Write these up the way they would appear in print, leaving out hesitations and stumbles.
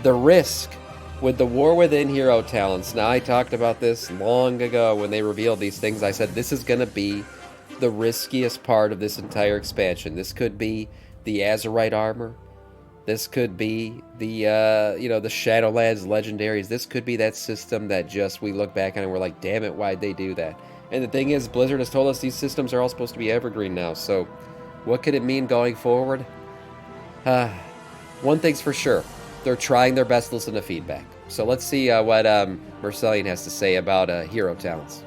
The risk with the War Within hero talents. Now, I talked about this long ago when they revealed these things. I said this is going to be the riskiest part of this entire expansion. This could be the Azerite armor. This could be the the Shadowlands legendaries. This could be that system that just we look back on and we're like, damn it, why'd they do that? And the thing is, Blizzard has told us these systems are all supposed to be evergreen now. So, what could it mean going forward? One thing's for sure, they're trying their best to listen to feedback. So let's see what Marcellian has to say about hero talents.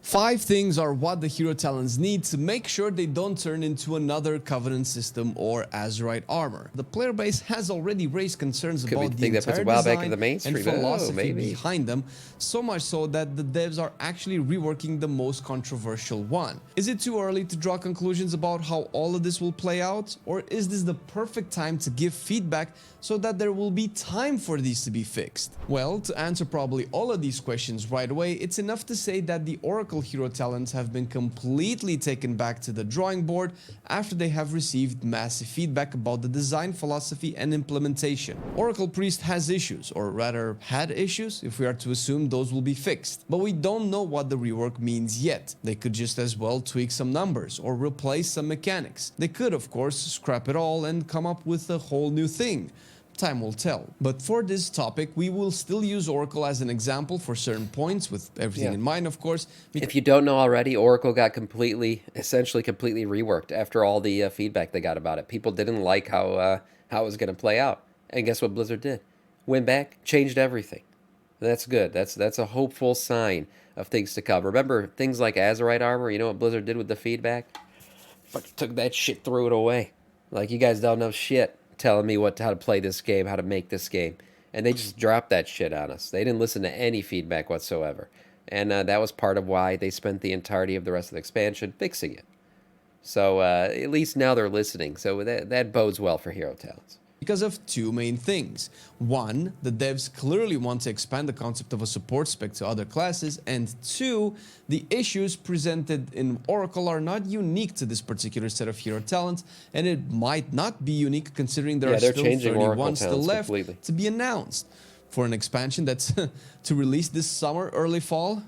5 things are what the hero talents need to make sure they don't turn into another Covenant system or Azerite armor. The player base has already raised concerns about the entire design and philosophy behind them, so much so that the devs are actually reworking the most controversial one. Is it too early to draw conclusions about how all of this will play out, or is this the perfect time to give feedback so that there will be time for these to be fixed? Well, to answer probably all of these questions right away, it's enough to say that the Oracle hero talents have been completely taken back to the drawing board after they have received massive feedback about the design philosophy and implementation. Oracle Priest has issues, or rather had issues, if we are to assume those will be fixed. But we don't know what the rework means yet. They could just as well tweak some numbers or replace some mechanics. They could, of course, scrap it all and come up with a whole new thing. Time will tell. But for this topic, we will still use Oracle as an example for certain points, with everything in mind, of course. If you don't know already, Oracle got essentially completely reworked after all the feedback they got about it. People didn't like how it was going to play out. And guess what Blizzard did? Went back, changed everything. That's good. That's a hopeful sign of things to come. Remember, things like Azerite armor, you know what Blizzard did with the feedback? Fucking took that shit, threw it away. Like, you guys don't know shit telling me how to play this game, how to make this game. And they just dropped that shit on us. They didn't listen to any feedback whatsoever. And that was part of why they spent the entirety of the rest of the expansion fixing it. So at least now they're listening. So that bodes well for hero talents. Because of 2 main things. 1, the devs clearly want to expand the concept of a support spec to other classes, and 2, the issues presented in Oracle are not unique to this particular set of hero talents, and it might not be unique considering there are still 31 still left completely to be announced. For an expansion that's to release this summer, early fall,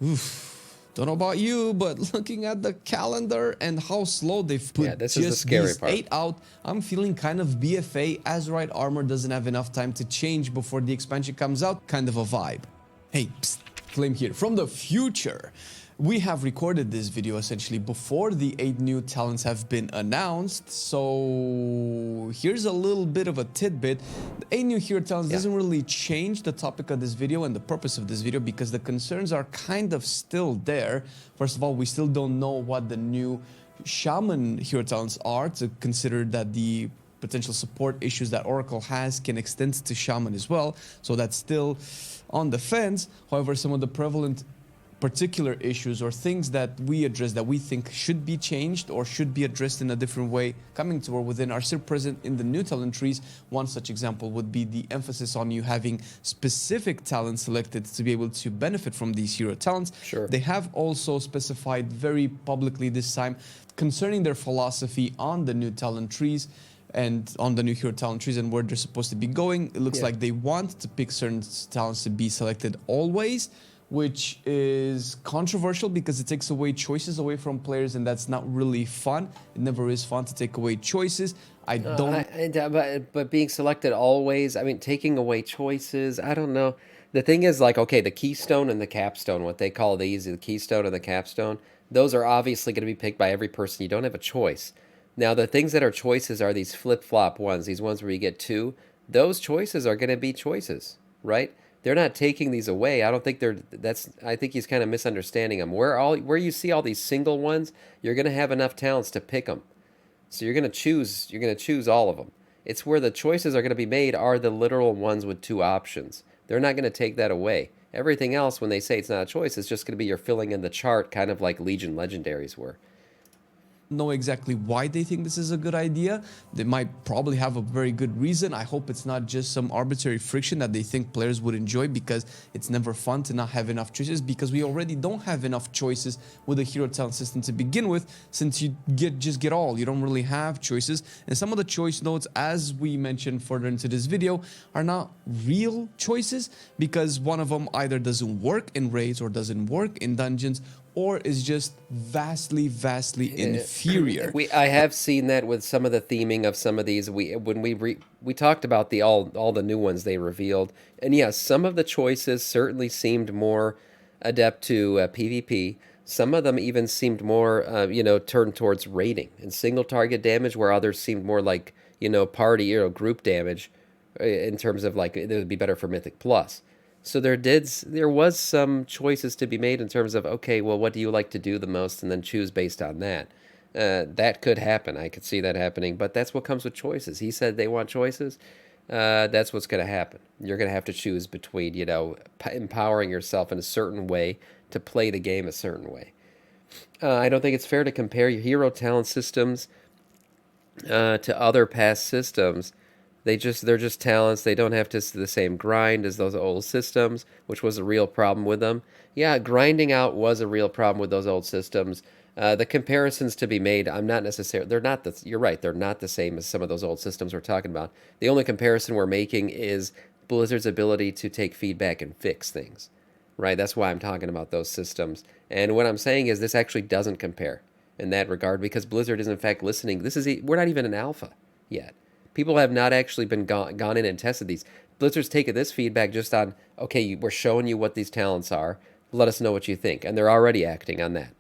oof. Don't know about you, but looking at the calendar and how slow they've put this is the scary part. 8 out, I'm feeling kind of BFA, Azerite armor doesn't have enough time to change before the expansion comes out, kind of a vibe. Hey, psst, Flame here from the future. We have recorded this video essentially before the 8 new talents have been announced, so here's a little bit of a tidbit. The 8 new hero talents doesn't really change the topic of this video and the purpose of this video, because the concerns are kind of still there. First of all, we still don't know what the new Shaman hero talents are, to consider that the potential support issues that Oracle has can extend to Shaman as well, so that's still on the fence. However, some of the prevalent particular issues or things that we address that we think should be changed or should be addressed in a different way coming to or within are still present in the new talent trees. One such example would be the emphasis on you having specific talents selected to be able to benefit from these hero talents. Sure. They have also specified very publicly this time concerning their philosophy on the new talent trees and on the new hero talent trees and where they're supposed to be going. It looks like they want to pick certain talents to be selected always, which is controversial because it takes away choices away from players, and that's not really fun. It never is fun to take away choices. But being selected always, I mean, taking away choices, I don't know. The thing is, like, okay, the keystone and the capstone, what they call these, the keystone and the capstone, those are obviously going to be picked by every person. You don't have a choice. Now, the things that are choices are these flip-flop ones, these ones where you get 2. Those choices are going to be choices, right? They're not taking these away. I don't think I think he's kind of misunderstanding them. Where you see all these single ones, you're going to have enough talents to pick them. So you're going to choose all of them. It's where the choices are going to be made are the literal ones with 2 options. They're not going to take that away. Everything else, when they say it's not a choice, it's just going to be you're filling in the chart, kind of like Legion legendaries were. know exactly why they think this is a good idea. They might probably have a very good reason. I hope it's not just some arbitrary friction that they think players would enjoy, because it's never fun to not have enough choices, because we already don't have enough choices with a hero talent system to begin with, since you just get all. You don't really have choices, and some of the choice nodes, as we mentioned further into this video, are not real choices, because one of them either doesn't work in raids or doesn't work in dungeons, or is just vastly inferior. I have seen that with some of the theming of some of these. When we talked about the all the new ones they revealed, and yes, some of the choices certainly seemed more adept to PvP. Some of them even seemed more turned towards raiding and single target damage, where others seemed more like party group damage, in terms of like it would be better for Mythic Plus. So there was some choices to be made in terms of, okay, well, what do you like to do the most, and then choose based on that. That could happen. I could see that happening, but that's what comes with choices. He said they want choices. That's what's going to happen. You're going to have to choose between, empowering yourself in a certain way to play the game a certain way. I don't think it's fair to compare your hero talent systems to other past systems. They're just talents. They don't have the same grind as those old systems, which was a real problem with them. Yeah, grinding out was a real problem with those old systems. The comparisons to be made, I'm not necessarily. You're right. They're not the same as some of those old systems we're talking about. The only comparison we're making is Blizzard's ability to take feedback and fix things. Right. That's why I'm talking about those systems. And what I'm saying is this actually doesn't compare in that regard, because Blizzard is in fact listening. We're not even in alpha yet. People have not actually been gone in and tested these. Blizzard's taken this feedback just on, okay, we're showing you what these talents are. Let us know what you think. And they're already acting on that.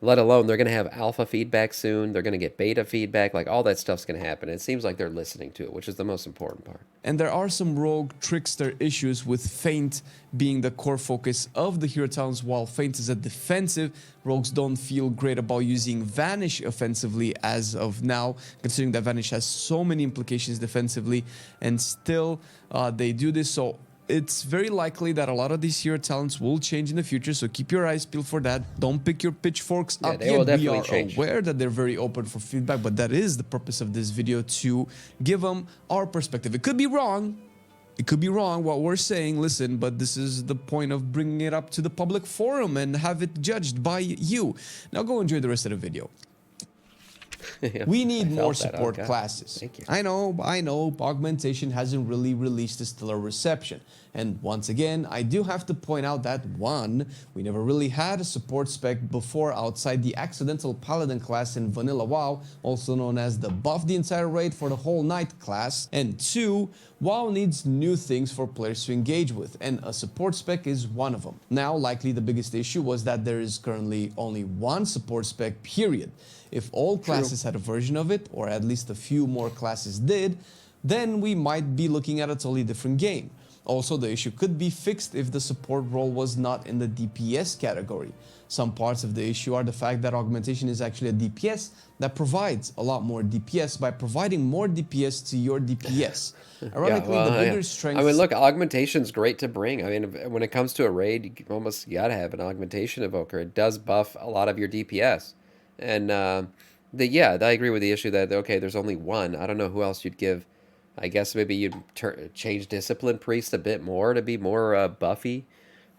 Let alone, they're going to have alpha feedback soon. They're going to get beta feedback. Like, all that stuff's going to happen. It seems like they're listening to it, which is the most important part. And there are some rogue trickster issues, with Feint being the core focus of the hero talents. While Feint is a defensive, rogues don't feel great about using Vanish offensively as of now, considering that Vanish has so many implications defensively, and still they do this. So it's very likely that a lot of these hero talents will change in the future, so keep your eyes peeled for that. Don't pick your pitchforks up yet. We are change. Aware that they're very open for feedback, but that is the purpose of this video, to give them our perspective. It could be wrong. It could be wrong what we're saying, listen, but this is the point of bringing it up to the public forum and have it judged by you. Now go enjoy the rest of the video. We need more support classes. Thank you. I know, Augmentation hasn't really released a stellar reception. And once again, I do have to point out that, one, we never really had a support spec before outside the Accidental Paladin class in Vanilla WoW, also known as the Buff the Entire Raid for the Whole Night class. And two, WoW needs new things for players to engage with, and a support spec is one of them. Now, likely the biggest issue was that there is currently only one support spec, period. If all classes had a version of it, or at least a few more classes did, then we might be looking at a totally different game. Also, the issue could be fixed if the support role was not in the DPS category. Some parts of the issue are the fact that Augmentation is actually a DPS that provides a lot more DPS by providing more DPS to your DPS. Ironically, the bigger strength... I mean, look, Augmentation's great to bring. I mean, when it comes to a raid, you almost gotta have an Augmentation Evoker. It does buff a lot of your DPS. And, I agree with the issue that, okay, there's only one. I don't know who else you'd give. I guess maybe you'd change Discipline Priest a bit more to be more buffy.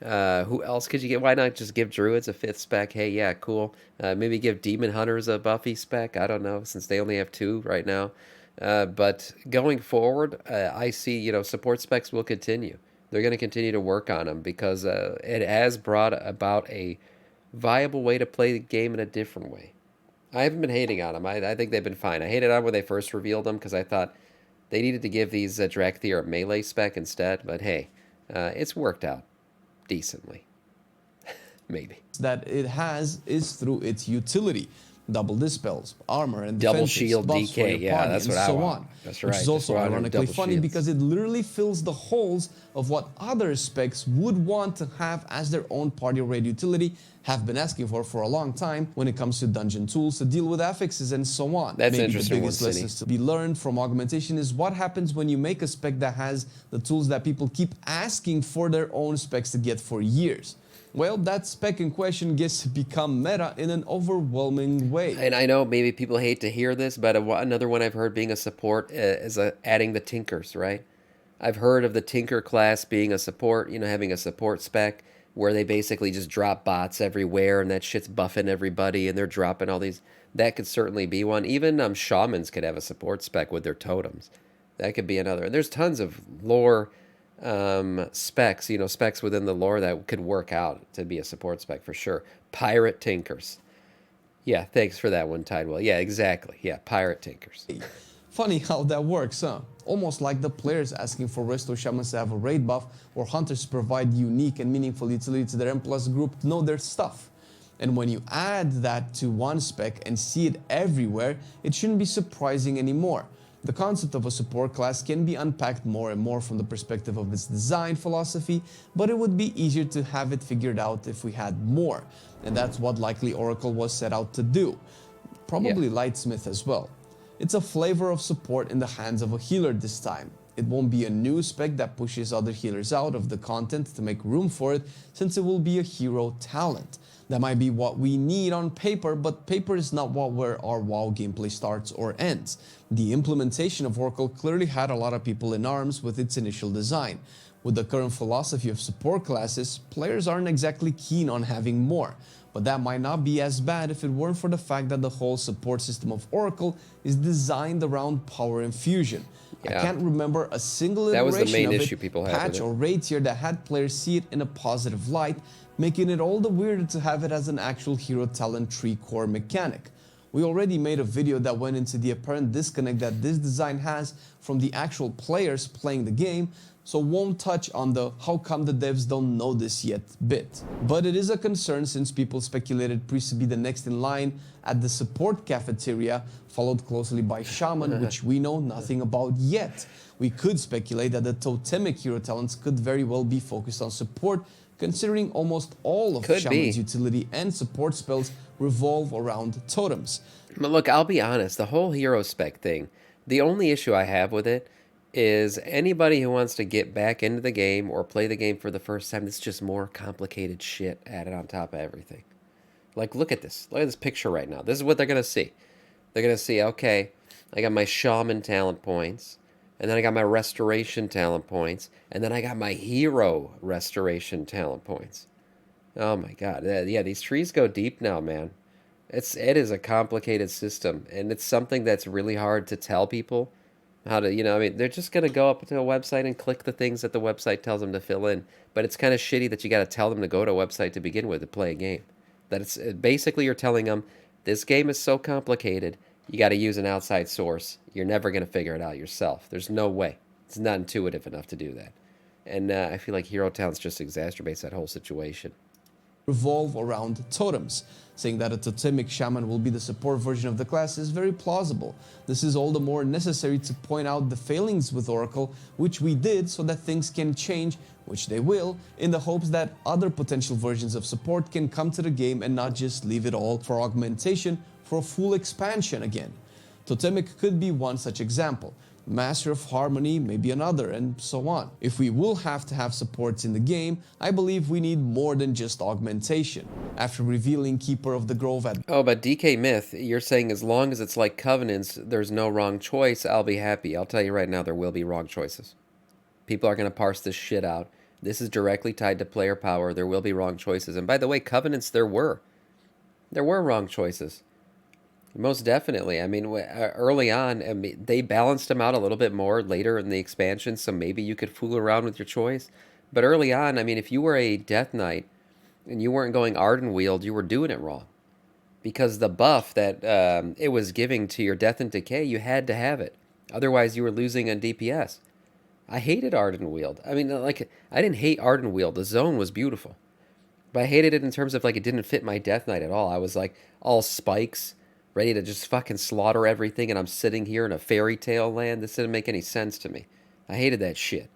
Who else could you get? Why not just give Druids a 5th spec? Hey, yeah, cool. Maybe give Demon Hunters a buffy spec. I don't know, since they only have 2 right now. But going forward, I see, support specs will continue. They're going to continue to work on them, because it has brought about a viable way to play the game in a different way. I haven't been hating on them. I think they've been fine. I hated on them when they first revealed them, because I thought they needed to give these Drakthir a melee spec instead. But hey, it's worked out decently. Maybe. That it has is through its utility. Double dispels, armor, and double shield DK. Yeah, that's what I want. That's right. Which is also ironically funny, because it literally fills the holes of what other specs would want to have as their own party raid utility, have been asking for a long time when it comes to dungeon tools to deal with affixes and so on. That's Maybe interesting. The biggest lessons to be learned from Augmentation is what happens when you make a spec that has the tools that people keep asking for their own specs to get for years. Well, that spec in question gets to become meta in an overwhelming way. And I know maybe people hate to hear this, but another one I've heard being a support is adding the Tinkers, right? I've heard of the Tinker class being a support, having a support spec where they basically just drop bots everywhere and that shit's buffing everybody and they're dropping all these. That could certainly be one. Even shamans could have a support spec with their totems. That could be another. And there's tons of lore specs, specs within the lore that could work out to be a support spec for sure. Pirate Tinkers. Yeah, thanks for that one, Tidewell. Yeah, exactly. Yeah, Pirate Tinkers. Funny how that works, huh? Almost like the players asking for Resto Shamans to have a raid buff, or Hunters to provide unique and meaningful utility to their M+ group to know their stuff. And when you add that to one spec and see it everywhere, it shouldn't be surprising anymore. The concept of a support class can be unpacked more and more from the perspective of its design philosophy, but it would be easier to have it figured out if we had more. And that's what likely Oracle was set out to do. Probably Lightsmith as well. It's a flavor of support in the hands of a healer this time. It won't be a new spec that pushes other healers out of the content to make room for it, since it will be a hero talent. That might be what we need on paper, but paper is not where our WoW gameplay starts or ends. The implementation of Oracle clearly had a lot of people in arms with its initial design. With the current philosophy of support classes, players aren't exactly keen on having more. But that might not be as bad if it weren't for the fact that the whole support system of Oracle is designed around power infusion. I can't remember a single iteration of it, patch or raid tier that had players see it in a positive light, making it all the weirder to have it as an actual hero talent tree core mechanic. We already made a video that went into the apparent disconnect that this design has from the actual players playing the game, so won't touch on the how come the devs don't know this yet bit. But it is a concern since people speculated Priest to be the next in line at the support cafeteria, followed closely by Shaman, which we know nothing about yet. We could speculate that the totemic hero talents could very well be focused on support, considering almost all of Shaman's utility and support spells revolve around totems. But look, I'll be honest, the whole hero spec thing, the only issue I have with it is anybody who wants to get back into the game or play the game for the first time, it's just more complicated shit added on top of everything. Like, look at this. Look at this picture right now. This is what they're going to see. They're going to see, okay, I got my shaman talent points, and then I got my restoration talent points, and then I got my hero restoration talent points. Oh my god. Yeah, these trees go deep now, man. It is a complicated system, and it's something that's really hard to tell people how to, I mean, they're just going to go up to a website and click the things that the website tells them to fill in. But it's kind of shitty that you got to tell them to go to a website to begin with to play a game. That it's basically you're telling them this game is so complicated, you got to use an outside source. You're never going to figure it out yourself. There's no way. It's not intuitive enough to do that. And I feel like Hero Talents just exacerbates that whole situation. Revolve around totems. Saying that a totemic shaman will be the support version of the class is very plausible. This is all the more necessary to point out the failings with Oracle, which we did so that things can change, which they will, in the hopes that other potential versions of support can come to the game and not just leave it all for augmentation for a full expansion again. Totemic could be one such example. Master of Harmony may be another, and so on. If we will have to have supports in the game, I believe we need more than just augmentation. After revealing Keeper of the Grove at... Oh, but DK Myth, you're saying as long as it's like Covenants, there's no wrong choice, I'll be happy. I'll tell you right now, there will be wrong choices. People are going to parse this shit out. This is directly tied to player power. There will be wrong choices. And by the way, Covenants, there were. There were wrong choices. Most definitely. I mean, early on, I mean, they balanced them out a little bit more later in the expansion, so maybe you could fool around with your choice. But early on, I mean, if you were a Death Knight and you weren't going Ardenweald, you were doing it wrong. Because the buff that it was giving to your Death and Decay, you had to have it. Otherwise, you were losing on DPS. I hated Ardenweald. I mean, like, I didn't hate Ardenweald. The zone was beautiful. But I hated it in terms of, like, it didn't fit my Death Knight at all. I was, like, all spikes, ready to just fucking slaughter everything, and I'm sitting here in a fairy tale land. This didn't make any sense to me. I hated that shit.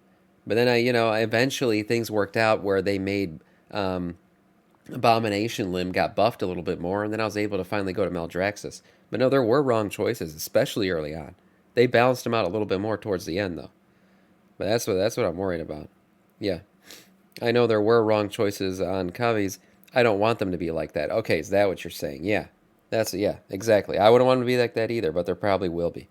But then eventually things worked out where they made Abomination Limb got buffed a little bit more, and then I was able to finally go to Maldraxxus. But no, there were wrong choices, especially early on. They balanced them out a little bit more towards the end, though. But that's what I'm worried about. Yeah. I know there were wrong choices on Kavi's. I don't want them to be like that. Okay, is that what you're saying? Yeah. Yeah, exactly. I wouldn't want them to be like that either, but there probably will be.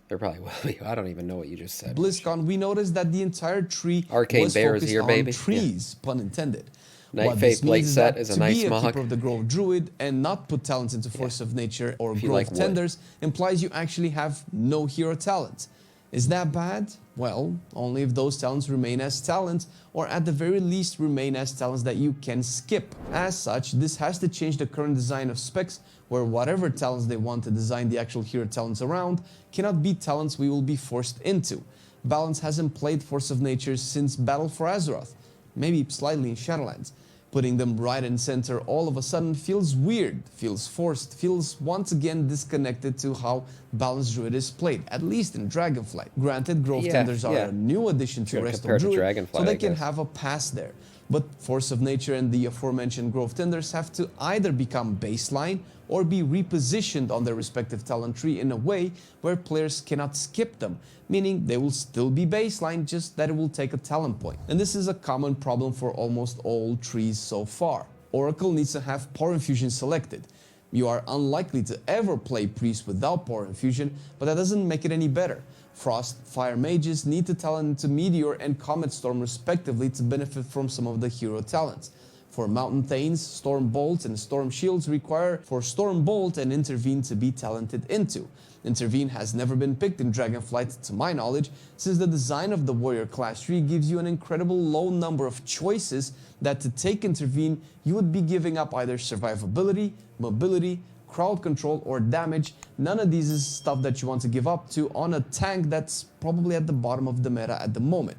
There probably will be. I don't even know what you just said, Moshi. BlizzCon, we noticed that the entire tree Arcane was Bear is focused here, on baby. Yeah. trees, pun intended. Night What this Fate means plate is set is that a to nice be a mog. keeper of the grove druid and not put talents into Force of Nature or If you grove like wood. tenders implies you actually have no hero talents. Is that bad? Well, only if those talents remain as talents, or at the very least remain as talents that you can skip. As such, this has to change the current design of specs, where whatever talents they want to design the actual hero talents around cannot be talents we will be forced into. Balance hasn't played Force of Nature since Battle for Azeroth, maybe slightly in Shadowlands. Putting them right in center all of a sudden feels weird, feels forced, feels once again disconnected to how Balanced Druid is played, at least in Dragonflight. Granted, Grove Tenders are a new addition to Resto Druid, so they can have a pass there. But Force of Nature and the aforementioned Grove Tenders have to either become baseline or be repositioned on their respective talent tree in a way where players cannot skip them, meaning they will still be baseline, just that it will take a talent point. And this is a common problem for almost all trees so far. Oracle needs to have Power Infusion selected. You are unlikely to ever play Priest without Power Infusion, but that doesn't make it any better. Frost, Fire Mages need to talent into Meteor and Comet Storm respectively to benefit from some of the hero talents. For Mountain Thanes, Storm Bolt and Storm Shields require for Storm Bolt and Intervene to be talented into. Intervene has never been picked in Dragonflight to my knowledge, since the design of the warrior class tree gives you an incredible low number of choices that to take Intervene you would be giving up either survivability, mobility, crowd control or damage. None of these is stuff that you want to give up to on a tank that's probably at the bottom of the meta at the moment.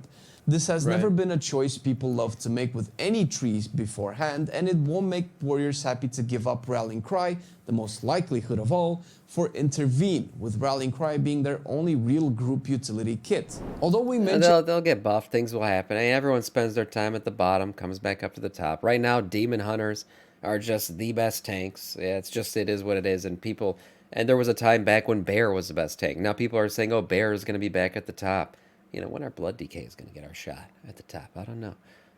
This has never been a choice people love to make with any trees beforehand, and it won't make warriors happy to give up Rallying Cry, the most likelihood of all, for Intervene, with Rallying Cry being their only real group utility kit. Although we mentioned they'll get buffed, things will happen. I mean, everyone spends their time at the bottom, comes back up to the top. Right now, Demon Hunters are just the best tanks. Yeah, it is what it is, and there was a time back when Bear was the best tank. Now people are saying, oh, Bear is going to be back at the top. When our Blood Decay is going to get our shot at the top, I don't know.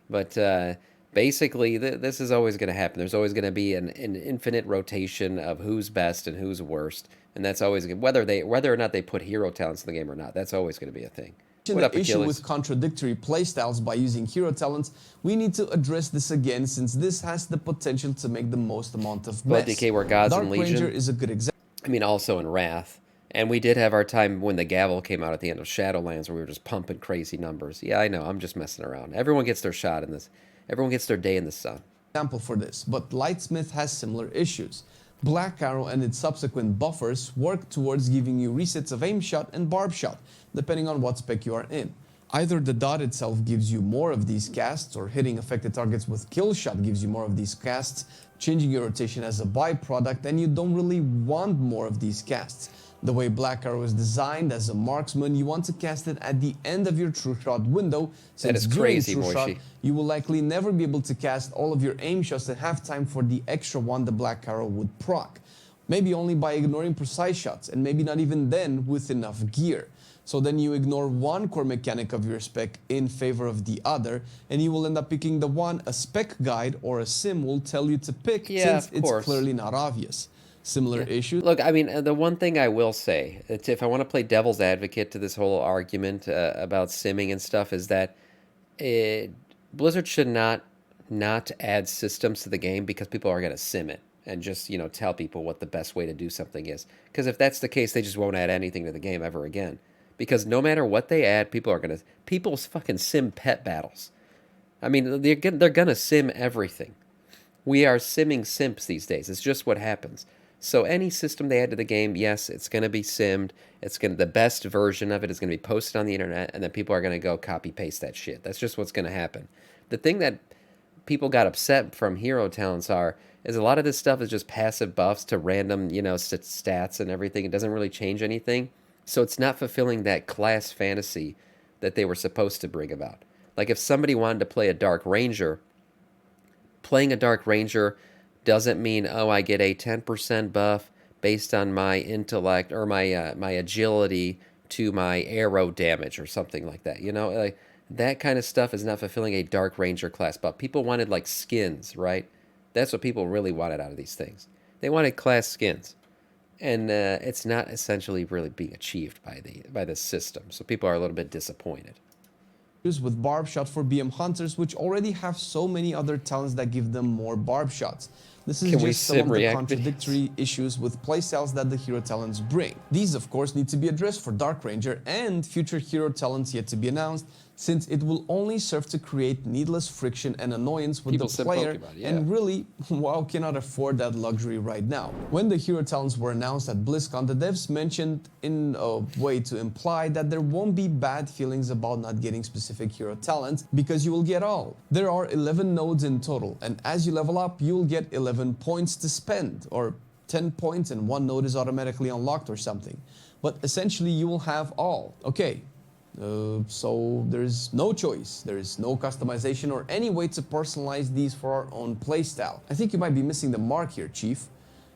But basically, this is always going to happen. There's always going to be an infinite rotation of who's best and who's worst, and that's always whether or not they put hero talents in the game or not. That's always going to be a thing. What up, the issue Achilles? with contradictory playstyles by using hero talents, we need to address this again, since this has the potential to make the most amount of mess. Blood Decay were gods Dark in Legion. Ranger is a good example. I mean, also in Wrath. And we did have our time when the gavel came out at the end of Shadowlands where we were just pumping crazy numbers. Yeah, I know. I'm just messing around. Everyone gets their shot in this. Everyone gets their day in the sun. Example for this, but Lightsmith has similar issues. Black Arrow and its subsequent buffers work towards giving you resets of aim shot and barb shot, depending on what spec you are in. Either the dot itself gives you more of these casts, or hitting affected targets with kill shot gives you more of these casts, changing your rotation as a byproduct, and you don't really want more of these casts. The way Black Arrow is designed as a marksman, you want to cast it at the end of your True Shot window, since during True Shot, you will likely never be able to cast all of your aim shots and have time for the extra one the Black Arrow would proc. Maybe only by ignoring precise shots, and maybe not even then with enough gear. So then you ignore one core mechanic of your spec in favor of the other, and you will end up picking the one a spec guide or a sim will tell you to pick, since it's clearly not obvious. Similar issues. Look, I mean, the one thing I will say, if I want to play devil's advocate to this whole argument about simming and stuff, is that Blizzard should not add systems to the game because people are going to sim it and just, tell people what the best way to do something is. Because if that's the case, they just won't add anything to the game ever again. Because no matter what they add, people's fucking sim pet battles. I mean, they're going to sim everything. We are simming simps these days. It's just what happens. So any system they add to the game, yes, it's going to be simmed. The best version of it is going to be posted on the internet, and then people are going to go copy paste that shit. That's just what's going to happen. The thing that people got upset from hero talents is a lot of this stuff is just passive buffs to random, stats and everything. It doesn't really change anything. So it's not fulfilling that class fantasy that they were supposed to bring about. Like if somebody wanted to play a Dark Ranger, playing a Dark Ranger doesn't mean, oh, I get a 10% buff based on my intellect or my agility to my arrow damage or something like that. That kind of stuff is not fulfilling a Dark Ranger class. But people wanted like skins, right? That's what people really wanted out of these things. They wanted class skins, and it's not essentially really being achieved by the system. So people are a little bit disappointed. With barb shot for BM hunters, which already have so many other talents that give them more barb shots. This is just some of the contradictory issues with playstyles that the hero talents bring. These of course need to be addressed for Dark Ranger and future hero talents yet to be announced, since it will only serve to create needless friction and annoyance with the player, and really, WoW cannot afford that luxury right now. When the hero talents were announced at BlizzCon, the devs mentioned in a way to imply that there won't be bad feelings about not getting specific hero talents, because you will get all. There are 11 nodes in total, and as you level up, you will get 11 points to spend, or 10 points and one node is automatically unlocked or something. But essentially you will have all. Okay. So there's no choice, there is no customization or any way to personalize these for our own playstyle. I think you might be missing the mark here, Chief.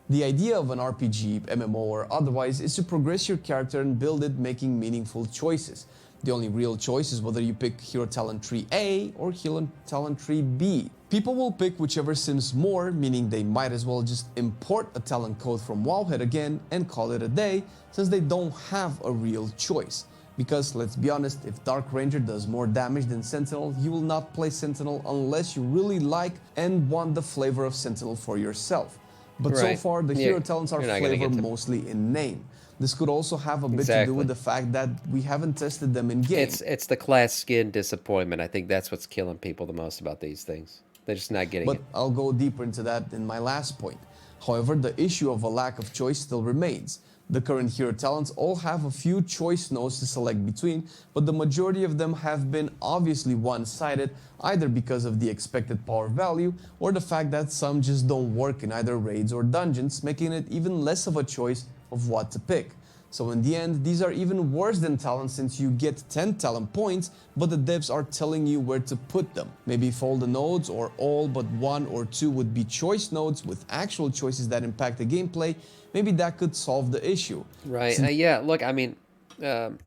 The idea of an RPG, MMO or otherwise is to progress your character and build it making meaningful choices. The only real choice is whether you pick Hero Talent Tree A or Hero Talent Tree B. People will pick whichever seems more, meaning they might as well just import a talent code from Wowhead again and call it a day, since they don't have a real choice. Because let's be honest, if Dark Ranger does more damage than Sentinel, you will not play Sentinel unless you really like and want the flavor of Sentinel for yourself. But so far, the hero talents are flavor mostly in name. This could also have a bit to do with the fact that we haven't tested them in game. It's the class skin disappointment. I think that's what's killing people the most about these things. They're just not getting it. But I'll go deeper into that in my last point. However, the issue of a lack of choice still remains. The current hero talents all have a few choice nodes to select between, but the majority of them have been obviously one-sided, either because of the expected power value or the fact that some just don't work in either raids or dungeons, making it even less of a choice of what to pick. So in the end, these are even worse than talents, since you get 10 talent points, but the devs are telling you where to put them. Maybe if all the nodes or all but one or two would be choice nodes with actual choices that impact the gameplay, maybe that could solve the issue. Right. Yeah, look, I mean, as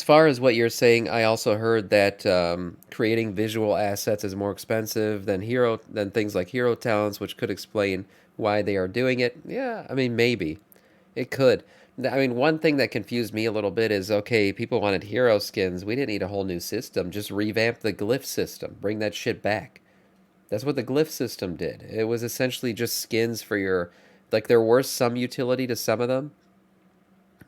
far as what you're saying, I also heard that creating visual assets is more expensive than things like hero talents, which could explain why they are doing it. Yeah, I mean, maybe. It could. I mean, one thing that confused me a little bit is, okay, people wanted hero skins. We didn't need a whole new system. Just revamp the glyph system. Bring that shit back. That's what the glyph system did. It was essentially just skins for your... Like, there were some utility to some of them,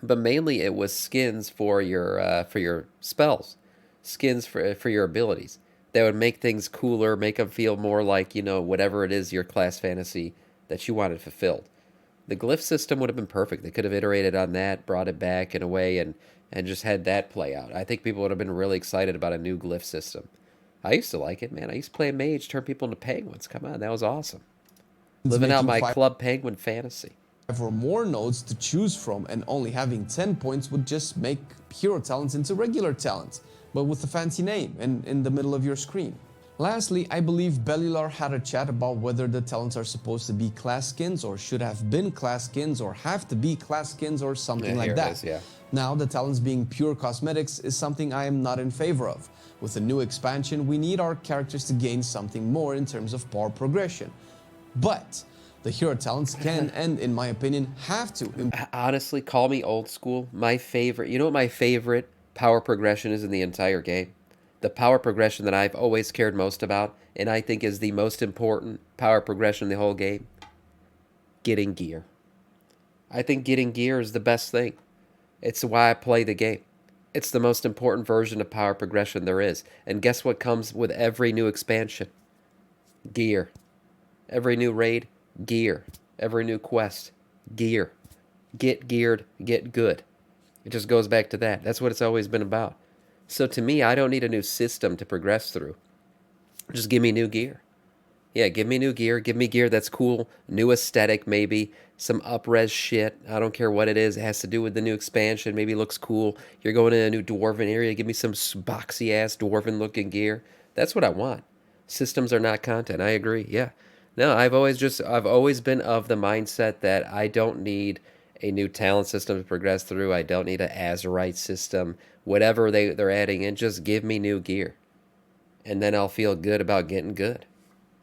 but mainly it was skins for your spells. Skins for your abilities. That would make things cooler, make them feel more like, you know, whatever it is your class fantasy that you wanted fulfilled. The glyph system would have been perfect. They could have iterated on that, brought it back in a way, and just had that play out. I think people would have been really excited about a new glyph system. I used to like it, man. I used to play a mage, turn people into penguins. Come on, that was awesome. Living out my Club Penguin fantasy. 5 or more nodes to choose from, and only having 10 points would just make hero talents into regular talents, but with a fancy name and in the middle of your screen. Lastly, I believe Bellular had a chat about whether the talents are supposed to be class skins or should have been class skins or have to be class skins or something like that. Now, the talents being pure cosmetics is something I am not in favor of. With a new expansion, we need our characters to gain something more in terms of power progression. But the hero talents can, and in my opinion, have to. Honestly, call me old school. My favorite, you know what my favorite power progression is in the entire game? The power progression that I've always cared most about, and I think is the most important power progression in the whole game, getting gear. I think getting gear is the best thing. It's why I play the game. It's the most important version of power progression there is. And guess what comes with every new expansion? Gear. Every new raid, gear. Every new quest, gear. Get geared, get good. It just goes back to that. That's what it's always been about. So to me, I don't need a new system to progress through. Just give me new gear. Yeah, give me new gear. Give me gear that's cool. New aesthetic, maybe. Some up-res shit. I don't care what it is. It has to do with the new expansion. Maybe it looks cool. You're going to a new dwarven area. Give me some boxy-ass dwarven-looking gear. That's what I want. Systems are not content. I agree. Yeah. No, I've always been of the mindset that I don't need a new talent system to progress through. I don't need an Azurite system whatever they're adding in, just give me new gear. And then I'll feel good about getting good.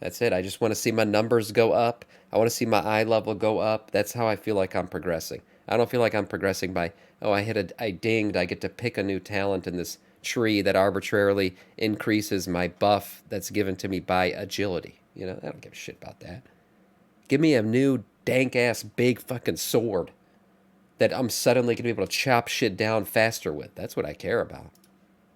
That's it. I just want to see my numbers go up. I want to see my eye level go up. That's how I feel like I'm progressing. I don't feel like I'm progressing by, oh, I dinged. I get to pick a new talent in this tree that arbitrarily increases my buff that's given to me by agility. You know, I don't give a shit about that. Give me a new dank-ass big fucking sword that I'm suddenly going to be able to chop shit down faster with. That's what I care about.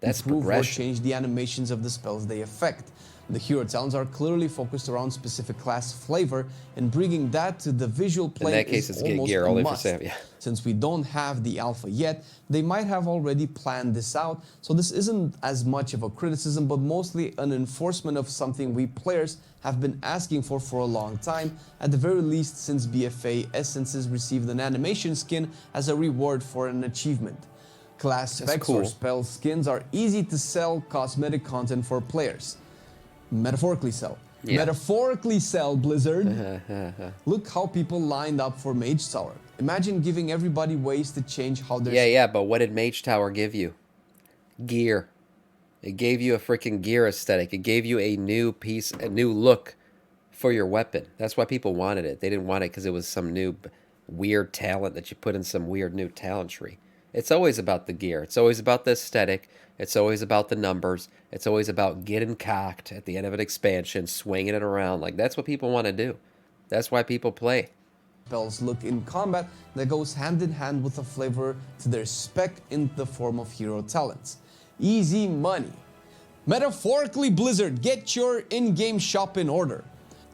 That's progression. Or change the animations of the spells they affect. The hero talents are clearly focused around specific class flavor, and bringing that to the visual plane in that case, is it's almost gear a only must. for Sam, yeah. Since we don't have the alpha yet, they might have already planned this out, so this isn't as much of a criticism, but mostly an enforcement of something we players have been asking for a long time, at the very least since BFA Essences received an animation skin as a reward for an achievement. Class specs or spell skins are easy to sell cosmetic content for players. Metaphorically sell. Yeah. Metaphorically sell, Blizzard. Look how people lined up for Mage Tower. Imagine giving everybody ways to change how they're... Yeah, but what did Mage Tower give you? Gear. It gave you a freaking gear aesthetic. It gave you a new piece, a new look for your weapon. That's why people wanted it. They didn't want it because it was some new weird talent that you put in some weird new talent tree. It's always about the gear. It's always about the aesthetic. It's always about the numbers. It's always about getting cocked at the end of an expansion, swinging it around. Like, that's what people want to do. That's why people play. Spells look in combat that goes hand in hand with a flavor to their spec in the form of hero talents. Easy money. Metaphorically, Blizzard, get your in-game shop in order.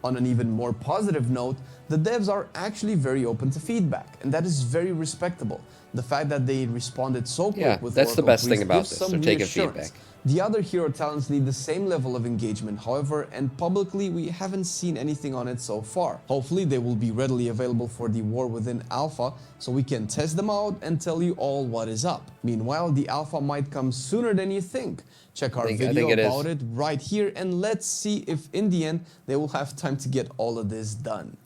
On an even more positive note, the devs are actually very open to feedback, and that is very respectable. The fact that they responded so quick with that's the best thing about this. They're taking feedback. The other hero talents need the same level of engagement, however, and publicly we haven't seen anything on it so far. Hopefully they will be readily available for the War Within Alpha, so we can test them out and tell you all what is up. Meanwhile, the Alpha might come sooner than you think. Check our video about it right here, and let's see if in the end they will have time to get all of this done.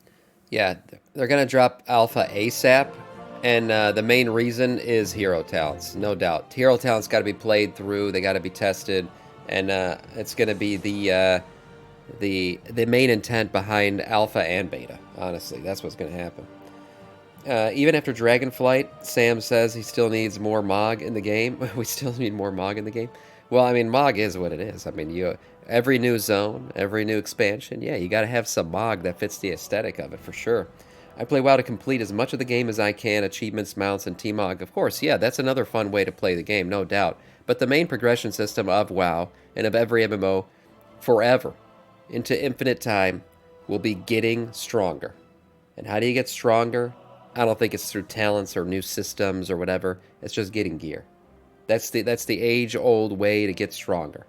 Yeah, they're going to drop Alpha ASAP. And the main reason is hero talents, no doubt. Hero talents got to be played through. They got to be tested, and it's going to be the main intent behind alpha and beta. Honestly, that's what's going to happen. Even after Dragonflight, Sam says he still needs more Mog in the game. We still need more Mog in the game. Well, I mean, Mog is what it is. I mean, every new zone, every new expansion, yeah, you got to have some Mog that fits the aesthetic of it for sure. I play WoW to complete as much of the game as I can, achievements, mounts, and T-Mog. Of course, yeah, that's another fun way to play the game, no doubt. But the main progression system of WoW, and of every MMO, forever, into infinite time, will be getting stronger. And how do you get stronger? I don't think it's through talents or new systems or whatever. It's just getting gear. That's the age-old way to get stronger.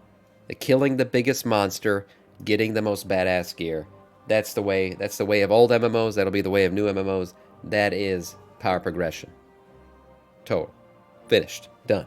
Killing the biggest monster, getting the most badass gear. That's the way of old MMOs. That'll be the way of new MMOs. That is power progression. Total. Finished. Done.